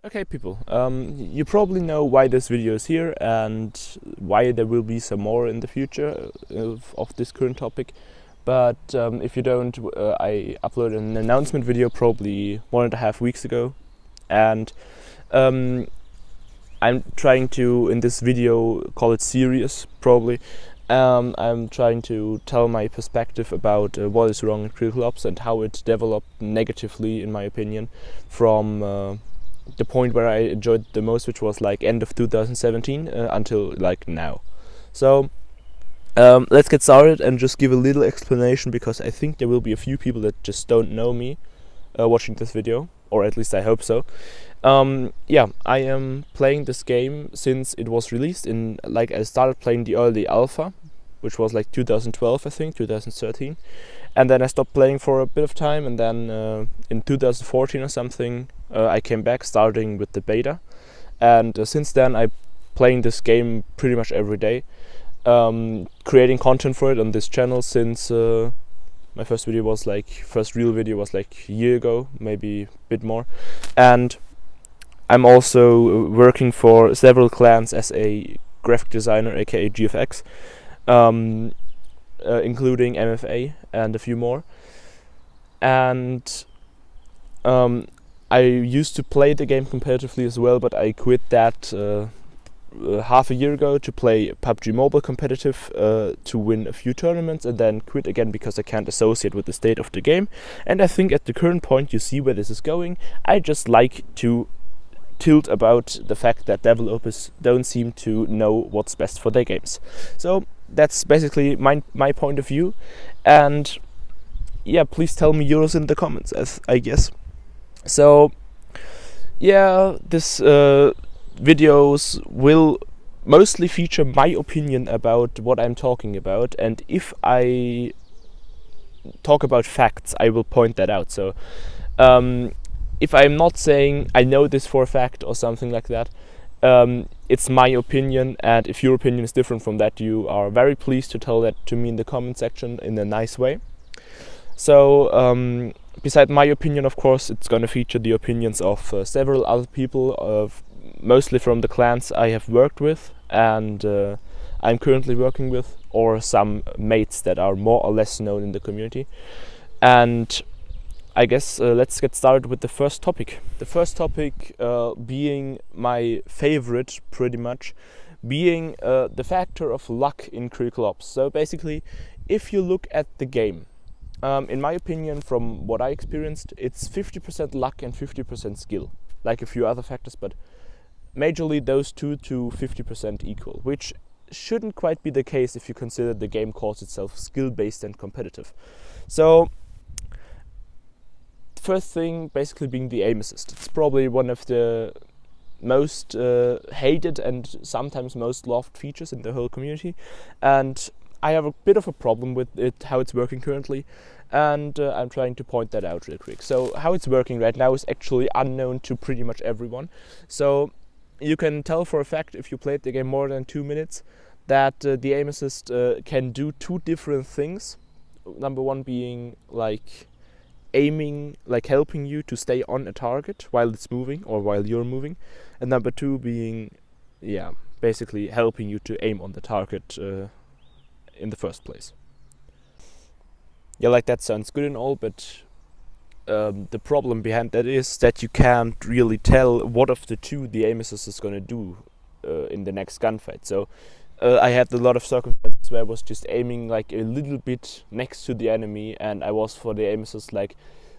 Okay, people, you probably know why this video is here and why there will be some more in the future of this current topic. But if you don't, I uploaded an announcement video probably 1.5 weeks ago, and I'm trying to, in this video, call it serious, probably. I'm trying to tell my perspective about what is wrong in critical ops and how it developed negatively, in my opinion, from the point where I enjoyed the most, which was like end of 2017 until like now. So let's get started and just give a little explanation, because I think there will be a few people that just don't know me watching this video, or at least I hope so. Yeah, I am playing this game since it was released in, like, I started playing the early alpha, which was like 2012, I think, 2013. And then I stopped playing for a bit of time, and then in 2014 or something, I came back, starting with the beta. And since then, I'm playing this game pretty much every day, creating content for it on this channel since my first real video was like a year ago, maybe a bit more. And I'm also working for several clans as a graphic designer, aka GFX, including MFA and a few more. And I used to play the game competitively as well, but I quit that half a year ago to play PUBG Mobile competitive to win a few tournaments, and then quit again because I can't associate with the state of the game. And I think at the current point, you see where this is going. I just like to tilt about the fact that developers don't seem to know what's best for their games. So that's basically my point of view, and yeah, please tell me yours in the comments, as I guess. So yeah, this videos will mostly feature my opinion about what I'm talking about, and if I talk about facts, I will point that out. So if I'm not saying I know this for a fact or something like that, it's my opinion, and if your opinion is different from that, you are very pleased to tell that to me in the comment section in a nice way. So beside my opinion, of course, it's going to feature the opinions of several other people, mostly from the clans I have worked with and I'm currently working with, or some mates that are more or less known in the community. And I guess let's get started with the first topic. The first topic being my favorite, pretty much, being the factor of luck in critical ops. So basically, if you look at the game, in my opinion, from what I experienced, it's 50% luck and 50% skill, like a few other factors, but majorly those two to 50% equal, which shouldn't quite be the case if you consider the game calls itself skill-based and competitive. So first thing basically being the aim assist. It's probably one of the most hated and sometimes most loved features in the whole community, and I have a bit of a problem with it, how it's working currently, and I'm trying to point that out real quick. So how it's working right now is actually unknown to pretty much everyone. So you can tell for a fact, if you played the game more than 2 minutes, that the aim assist can do two different things. Number one being like aiming, like helping you to stay on a target while it's moving or while you're moving, and number two being, yeah, basically helping you to aim on the target in the first place. Yeah, like that sounds good and all, but the problem behind that is that you can't really tell what of the two the aim assist is going to do in the next gunfight. So I had a lot of circumstances where I was just aiming like a little bit next to the enemy, and I was for the aim assist like,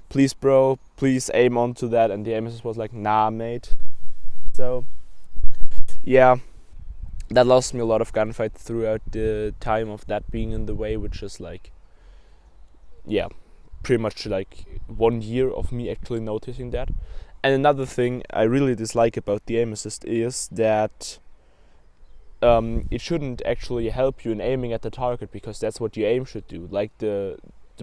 please bro, please aim onto that, and the aim assist was like, nah mate. So yeah, that lost me a lot of gunfights throughout the time of that being in the way, which is like, yeah, pretty much like 1 year of me actually noticing that. And another thing I really dislike about the aim assist is that it shouldn't actually help you in aiming at the target, because that's what your aim should do. Like the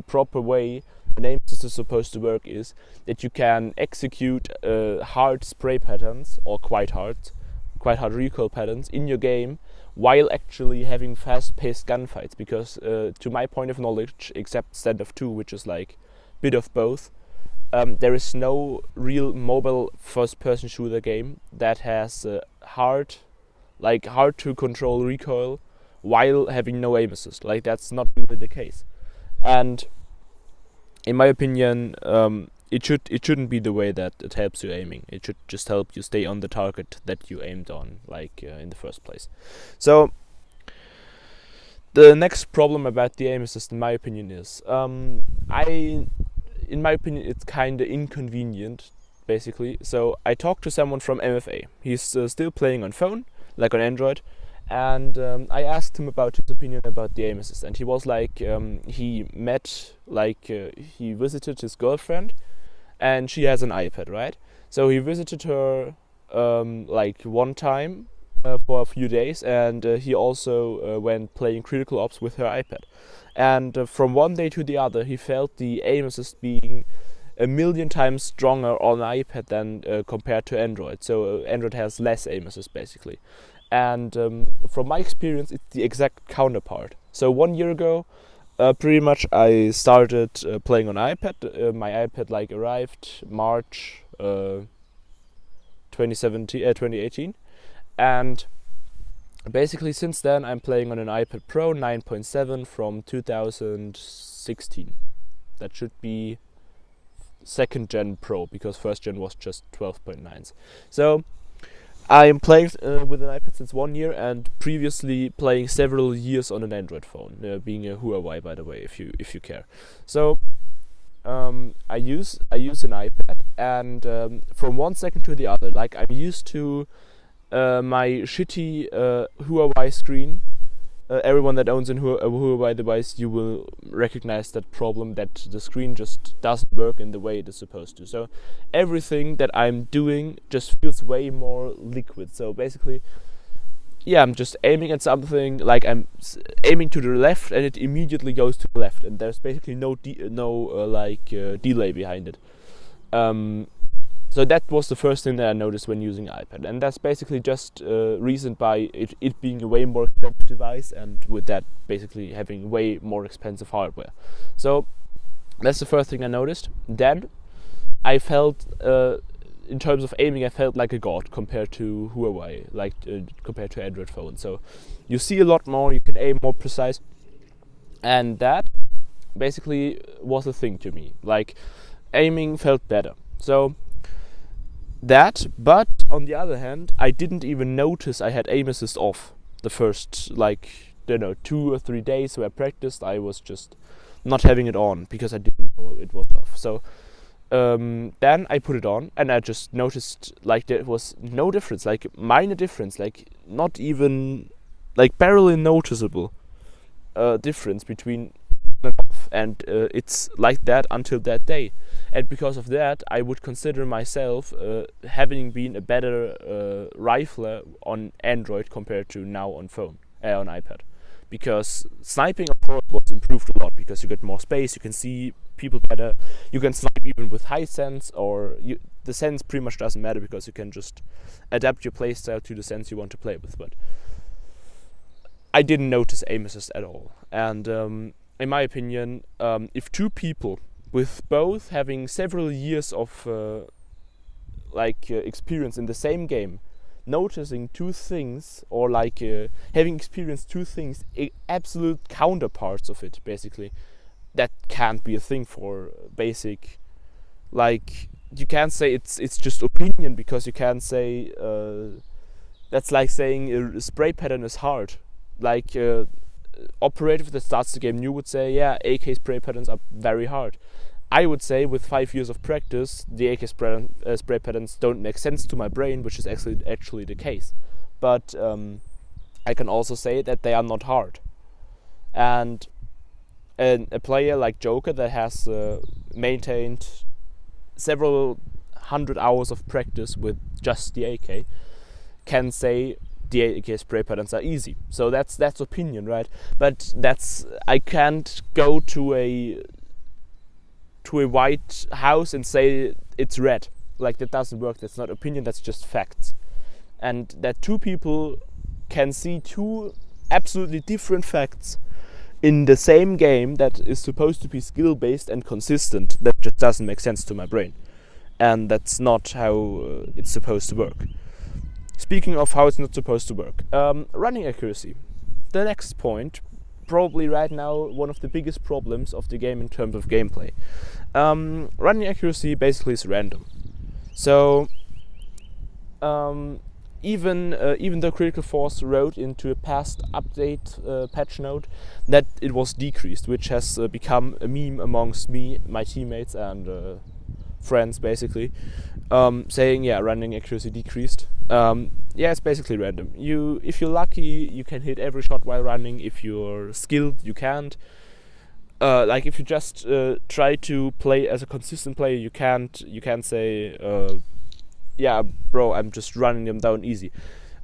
proper way an aim assist is supposed to work is that you can execute hard spray patterns, or quite hard recoil patterns in your game while actually having fast-paced gunfights, because to my point of knowledge, except standoff 2, which is like a bit of both, there is no real mobile first-person shooter game that has hard to control recoil while having no aim assist. Like, that's not really the case. And in my opinion, it shouldn't be the way that it helps you aiming. It should just help you stay on the target that you aimed on, in the first place. So the next problem about the aim assist, in my opinion, is it's kind of inconvenient, basically. So I talked to someone from MFA. He's still playing on phone, like on Android, and I asked him about his opinion about the aim assist, and he was like, he visited his girlfriend, and she has an iPad, right? So he visited her one time for a few days, and he also went playing Critical Ops with her iPad. And from one day to the other, he felt the aim assist being a million times stronger on iPad than compared to Android. So Android has less aim assist, basically. And from my experience, it's the exact counterpart. So 1 year ago, pretty much I started playing on iPad. My iPad arrived March 2018, and basically since then I'm playing on an iPad Pro 9.7 from 2016. That should be second gen Pro, because first gen was just 12.9s. So I'm playing with an iPad since 1 year, and previously playing several years on an Android phone, being a Huawei, by the way, if you care. So I use an iPad, and from 1 second to the other, like, I'm used to my shitty Huawei screen. Everyone that owns a Huawei device, you will recognize that problem, that the screen just doesn't work in the way it is supposed to. So everything that I'm doing just feels way more liquid. So basically, yeah, I'm just aiming at something, like I'm aiming to the left, and it immediately goes to the left, and there's basically no delay behind it. So that was the first thing that I noticed when using iPad, and that's basically just reasoned by it being a way more expensive device, and with that basically having way more expensive hardware. So that's the first thing I noticed. Then I felt, in terms of aiming, I felt like a god compared to Huawei, compared to Android phones. So you see a lot more, you can aim more precise, and that basically was a thing to me. Like, aiming felt better. So that, but on the other hand, I didn't even notice I had aim assist off the first 2 or 3 days where I practiced. I was just not having it on because I didn't know it was off. So then I put it on, and I just noticed there was no difference, minor difference, not even barely noticeable difference between on and off, and it's like that until that day. And because of that, I would consider myself having been a better rifler on Android compared to now on iPad, because sniping, of course, was improved a lot, because you get more space, you can see people better, you can snipe even with high sense, the sense pretty much doesn't matter, because you can just adapt your playstyle to the sense you want to play with. But I didn't notice aim assist at all, and in my opinion, if two people with both having several years of experience in the same game, noticing two things, or having experienced two things, absolute counterparts of it, basically, that can't be a thing for basic. You can't say it's just opinion, because you can't say that's like saying a spray pattern is hard. Operative that starts the game new would say, yeah, AK spray patterns are very hard. I would say with 5 years of practice, the AK spray patterns don't make sense to my brain, which is actually the case. But I can also say that they are not hard. And a player like Joker that has maintained several hundred hours of practice with just the AK can say the AK spray patterns are easy. So that's opinion, right? But I can't go to a white house and say it's red. That doesn't work. That's not opinion, that's just facts. And that two people can see two absolutely different facts in the same game that is supposed to be skill based and consistent. That just doesn't make sense to my brain, and that's not how it's supposed to work. Speaking of how it's not supposed to work, running accuracy. The next point, probably right now one of the biggest problems of the game in terms of gameplay. Running accuracy basically is random. So even though Critical Force wrote into a past update patch note that it was decreased, which has become a meme amongst me, my teammates, and friends, basically, saying, yeah, running accuracy decreased. Yeah, it's basically random. If you're lucky, you can hit every shot while running. If you're skilled, you can't. Like if you just try to play as a consistent player, you can't say, yeah, bro, I'm just running them down easy.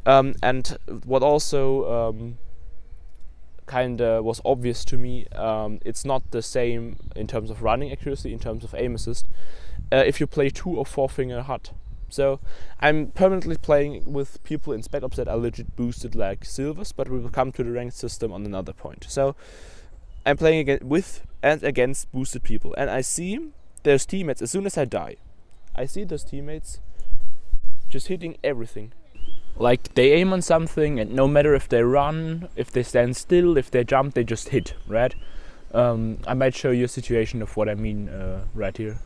And what also kinda was obvious to me, it's not the same in terms of running accuracy, in terms of aim assist, if you play 2 or 4 finger HUD. So I'm permanently playing with people in Spec Ops that are legit boosted like silvers, but we will come to the ranked system on another point. So I'm playing with and against boosted people, and I see those teammates, as soon as I die, I see those teammates just hitting everything. Like they aim on something, and no matter if they run, if they stand still, if they jump, they just hit, right? I might show you a situation of what I mean right here.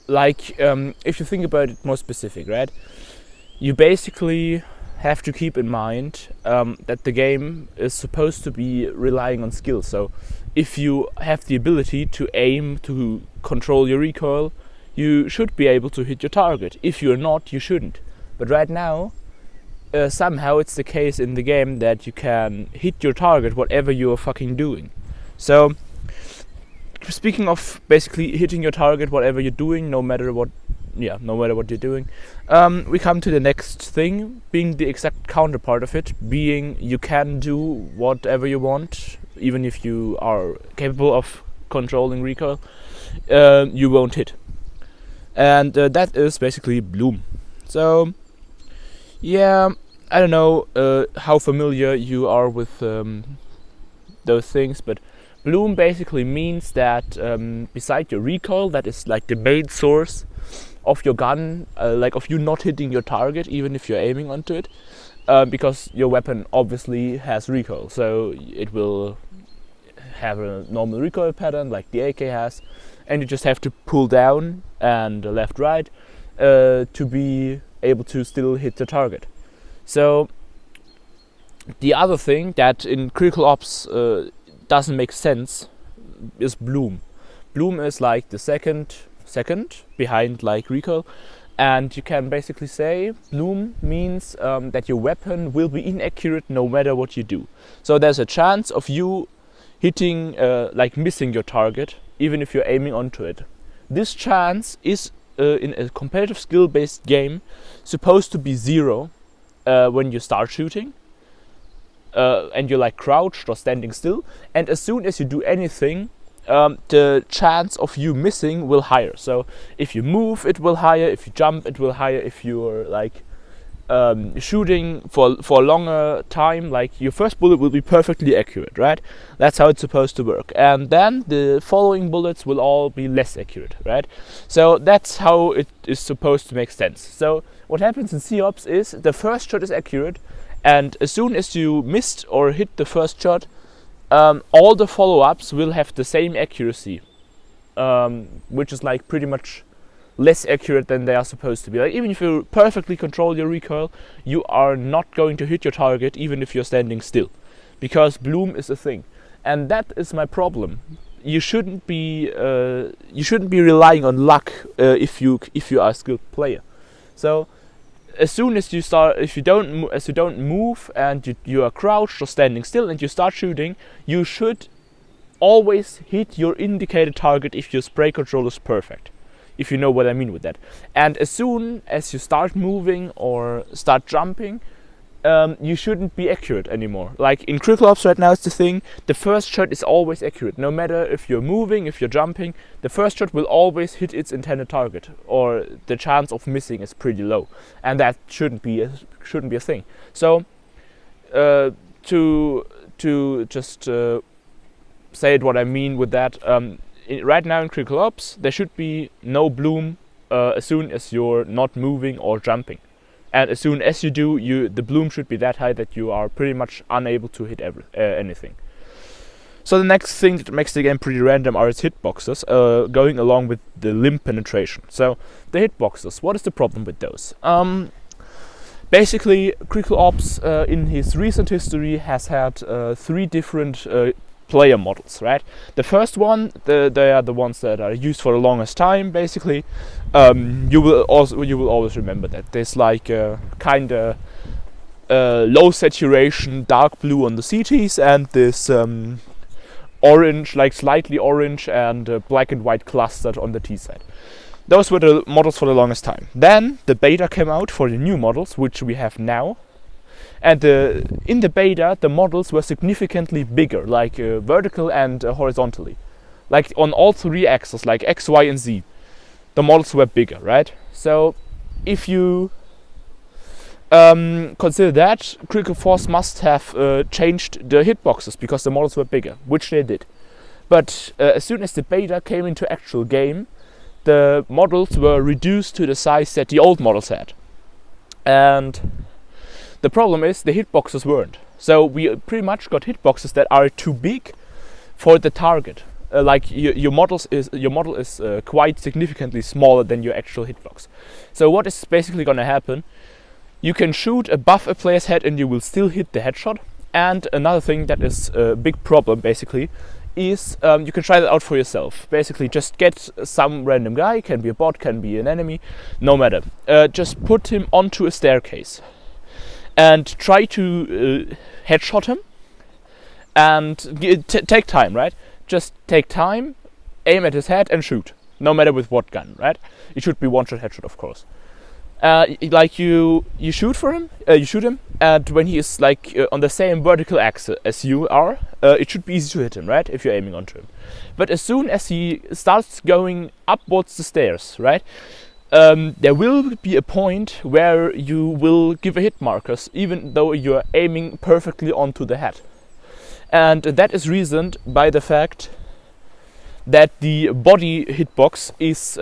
Like, if you think about it more specific, right? You basically have to keep in mind that the game is supposed to be relying on skill. So if you have the ability to aim, to control your recoil, you should be able to hit your target. If you're not, you shouldn't. But right now, somehow it's the case in the game that you can hit your target whatever you're fucking doing. So speaking of basically hitting your target whatever you're doing, no matter what you're doing, we come to the next thing, being the exact counterpart of it, being you can do whatever you want, even if you are capable of controlling recoil, you won't hit. And that is basically Bloom. So yeah, I don't know how familiar you are with those things, but Bloom basically means that beside your recoil, that is like the main source of your gun, like of you not hitting your target even if you're aiming onto it, because your weapon obviously has recoil, so it will have a normal recoil pattern like the AK has, and you just have to pull down and left right to be able to still hit the target. So the other thing that in critical ops doesn't make sense is Bloom. Bloom is like the second behind like recoil, and you can basically say Bloom means that your weapon will be inaccurate no matter what you do. So there's a chance of you hitting, like missing your target even if you're aiming onto it. This chance is in a competitive skill based game supposed to be 0 when you start shooting, and you're like crouched or standing still, and as soon as you do anything, the chance of you missing will higher. So if you move, it will higher. If you jump, it will higher. If you're like shooting for a longer time, like your first bullet will be perfectly accurate, right? That's how it's supposed to work, and then the following bullets will all be less accurate, right? So that's how it is supposed to make sense. So what happens in COps is the first shot is accurate, and as soon as you missed or hit the first shot, all the follow-ups will have the same accuracy, which is like pretty much less accurate than they are supposed to be. Like even if you perfectly control your recoil, you are not going to hit your target even if you're standing still, because Bloom is a thing, and that is my problem. You shouldn't be relying on luck if you are a skilled player. So as soon as you start, if you don't move and you are crouched or standing still and you start shooting, you should always hit your indicated target if your spray control is perfect, if you know what I mean with that. And as soon as you start moving or start jumping, you shouldn't be accurate anymore. Like in critical ops right now, it's the thing, the first shot is always accurate. No matter if you're moving, if you're jumping, the first shot will always hit its intended target, or the chance of missing is pretty low, and that shouldn't be a thing. So to just say it what I mean with that. Right now in Critical Ops, there should be no bloom as soon as you're not moving or jumping. And as soon as you do, the bloom should be that high that you are pretty much unable to hit anything. So the next thing that makes the game pretty random are its hitboxes, going along with the limb penetration. So the hitboxes, what is the problem with those? Basically, Critical Ops in his recent history has had 3 different player models, right? The first one, they are the ones that are used for the longest time. Basically, you will always remember that there's like a kind of low saturation dark blue on the CTs and this orange, like slightly orange and black and white clustered on the T side. Those were the models for the longest time. Then the beta came out for the new models, which we have now. And in the beta, the models were significantly bigger, like vertical and horizontally. Like on all 3 axes, like X, Y, and Z, the models were bigger, right? So if you consider that, Critical Force must have changed the hitboxes because the models were bigger, which they did. But as soon as the beta came into actual game, the models were reduced to the size that the old models had. And the problem is the hitboxes weren't. So we pretty much got hitboxes that are too big for the target. Like your model is quite significantly smaller than your actual hitbox. So what is basically going to happen? You can shoot above a player's head and you will still hit the headshot. And another thing that is a big problem basically is you can try that out for yourself. Basically just get some random guy, can be a bot, can be an enemy, no matter. Just put him onto a staircase and try to headshot him and take time, right? Just take time, aim at his head and shoot, no matter with what gun, right? It should be one-shot headshot, of course. Like you shoot him, and when he is like on the same vertical axis as you are, it should be easy to hit him, right? If you're aiming onto him. But as soon as he starts going upwards the stairs, right? There will be a point where you will give a hit markers, even though you're aiming perfectly onto the head. And that is reasoned by the fact that the body hitbox is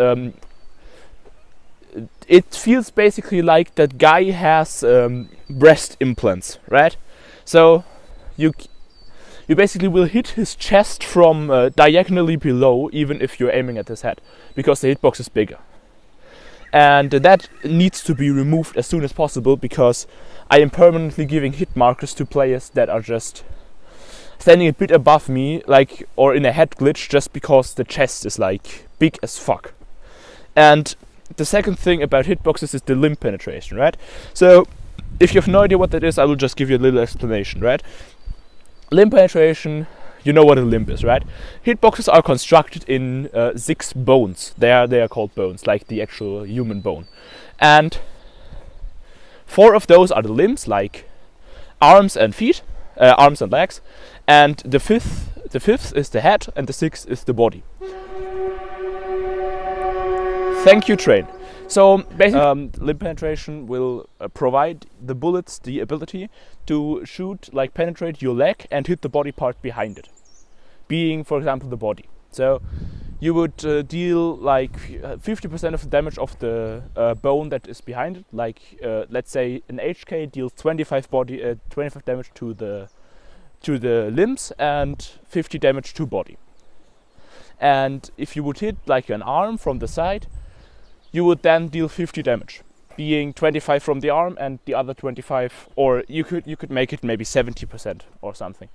it feels basically like that guy has breast implants, right? So you basically will hit his chest from diagonally below, even if you're aiming at his head, because the hitbox is bigger. And that needs to be removed as soon as possible, because I am permanently giving hit markers to players that are just standing a bit above me, like, or in a head glitch, just because the chest is like big as fuck. And the second thing about hitboxes is the limb penetration, right? So if you have no idea what that is, I will just give you a little explanation, right? Limb penetration, you know what a limb is, right? Hitboxes are constructed in 6 bones. They are called bones, like the actual human bone. And 4 of those are the limbs, like arms and feet, arms and legs. And the fifth is the head, and the 6th is the body. Thank you, Train. So basically, limb penetration will provide the bullets the ability to shoot, like penetrate your leg and hit the body part behind it, being, for example, the body. So you would deal like 50% of the damage of the bone that is behind it. Like let's say an HK deals 25 damage to the limbs and 50 damage to body. And if you would hit like an arm from the side, you would then deal 50 damage, being 25 from the arm and the other 25, or you could make it maybe 70% or something,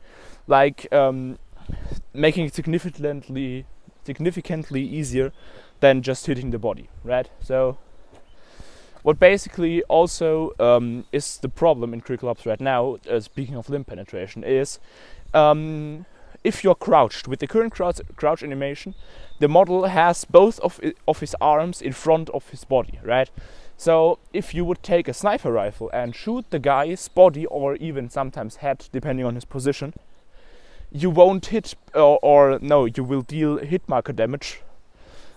like making it significantly easier than just hitting the body, right? So what basically also is the problem in Critical Ops right now, speaking of limb penetration, is if you're crouched, with the current crouch animation, the model has both of his arms in front of his body, right? So if you would take a sniper rifle and shoot the guy's body, or even sometimes head, depending on his position, you won't hit, you will deal hit marker damage,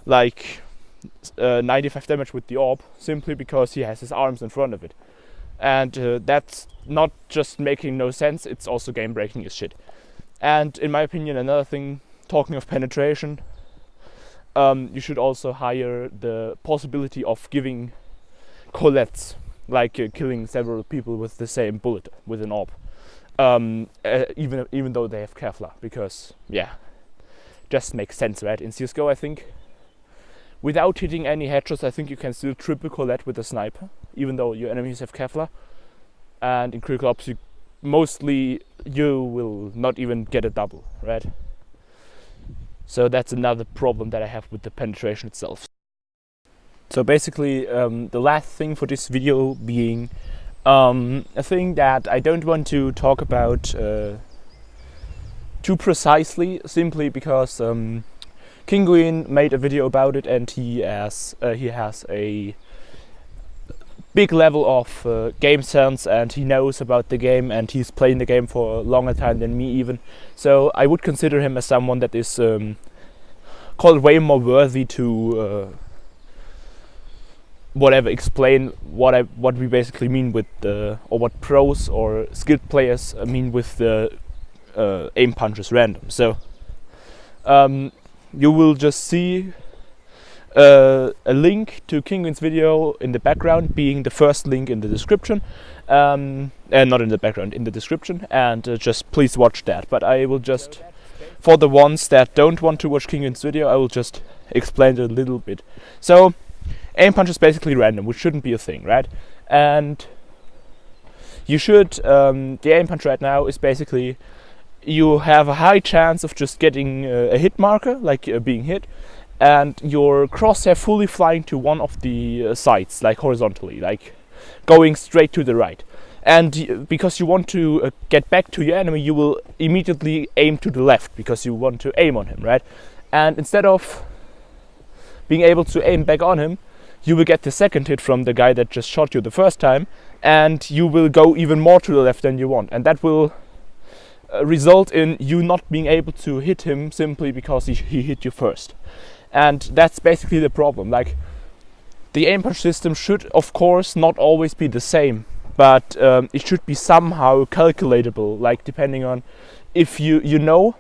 like 95 damage with the orb, simply because he has his arms in front of it. And that's not just making no sense, it's also game breaking as shit. And in my opinion, another thing, talking of penetration, you should also hire the possibility of giving collates, like killing several people with the same bullet with an AWP, even though they have Kevlar, because yeah, just makes sense, right? In CS:GO, I think without hitting any headshots, I think you can still triple collate with a sniper, even though your enemies have Kevlar. And in critical ops, you will not even get a double, right? So that's another problem that I have with the penetration itself. So basically, the last thing for this video being a thing that I don't want to talk about too precisely, simply because Kinguin made a video about it, and he has a big level of game sense, and he knows about the game, and he's playing the game for a longer time than me even. So I would consider him as someone that is called way more worthy to explain what we basically mean with or what pros or skilled players mean with the aim punches random. So you will just see a link to Kinguin's video in the background, being the first link in the description, and not in the background, in the description, and just please watch that. But I will just, for the ones that don't want to watch Kinguin's video, I will just explain it a little bit. So aim punch is basically random, which shouldn't be a thing, right? And you should, the aim punch right now is basically, you have a high chance of just getting a hit marker, like being hit, and your crosshair fully flying to one of the sides, like horizontally, like going straight to the right. And because you want to get back to your enemy, you will immediately aim to the left, because you want to aim on him, right? And instead of being able to aim back on him, you will get the second hit from the guy that just shot you the first time, and you will go even more to the left than you want, and that will result in you not being able to hit him simply because he hit you first. And that's basically the problem. Like, the aim punch system should of course not always be the same, but it should be somehow calculatable, like depending on if you know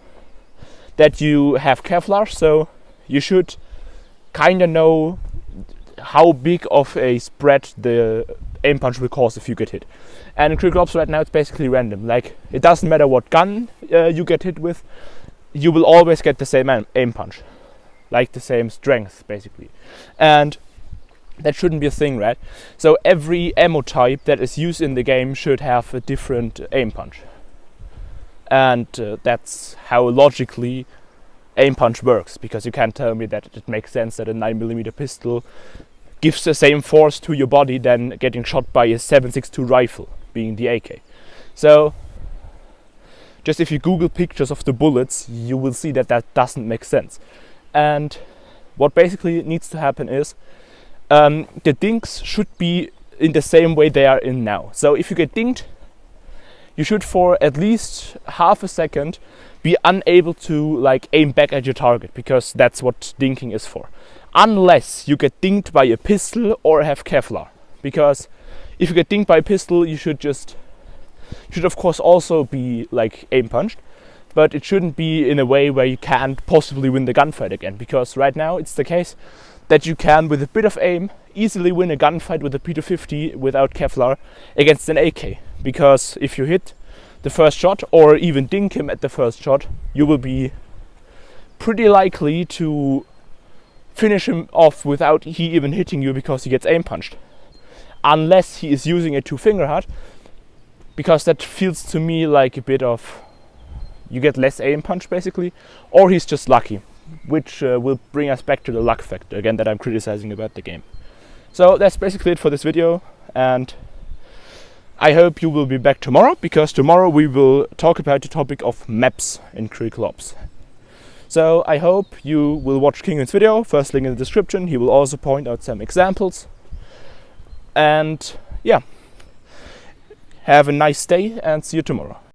that you have Kevlar, so you should kind of know how big of a spread the aim punch will cause if you get hit. And in critical ops right now, it's basically random. Like, it doesn't matter what gun you get hit with, you will always get the same aim punch, like the same strength basically. And that shouldn't be a thing, right? So every ammo type that is used in the game should have a different aim punch, and that's how logically aim punch works, because you can't tell me that it makes sense that a 9mm pistol gives the same force to your body than getting shot by a 7.62 rifle, being the AK. So just if you Google pictures of the bullets, you will see that that doesn't make sense. And what basically needs to happen is the dinks should be in the same way they are in now. So if you get dinked, you should for at least half a second be unable to like aim back at your target, because that's what dinking is for. Unless you get dinked by a pistol or have Kevlar. Because if you get dinked by a pistol, you should of course also be like aim punched, but it shouldn't be in a way where you can't possibly win the gunfight again, because right now it's the case that you can, with a bit of aim, easily win a gunfight with a P250 without Kevlar against an AK. Because if you hit the first shot, or even dink him at the first shot, you will be pretty likely to finish him off without he even hitting you, because he gets aim punched. Unless he is using a two-finger hut, because that feels to me like a bit of, you get less aim punch basically, or he's just lucky, which will bring us back to the luck factor again that I'm criticizing about the game. So that's basically it for this video, and I hope you will be back tomorrow, because tomorrow we will talk about the topic of maps in critical ops. So I hope you will watch Kinguin's video, first link in the description. He will also point out some examples. And yeah, have a nice day and see you tomorrow.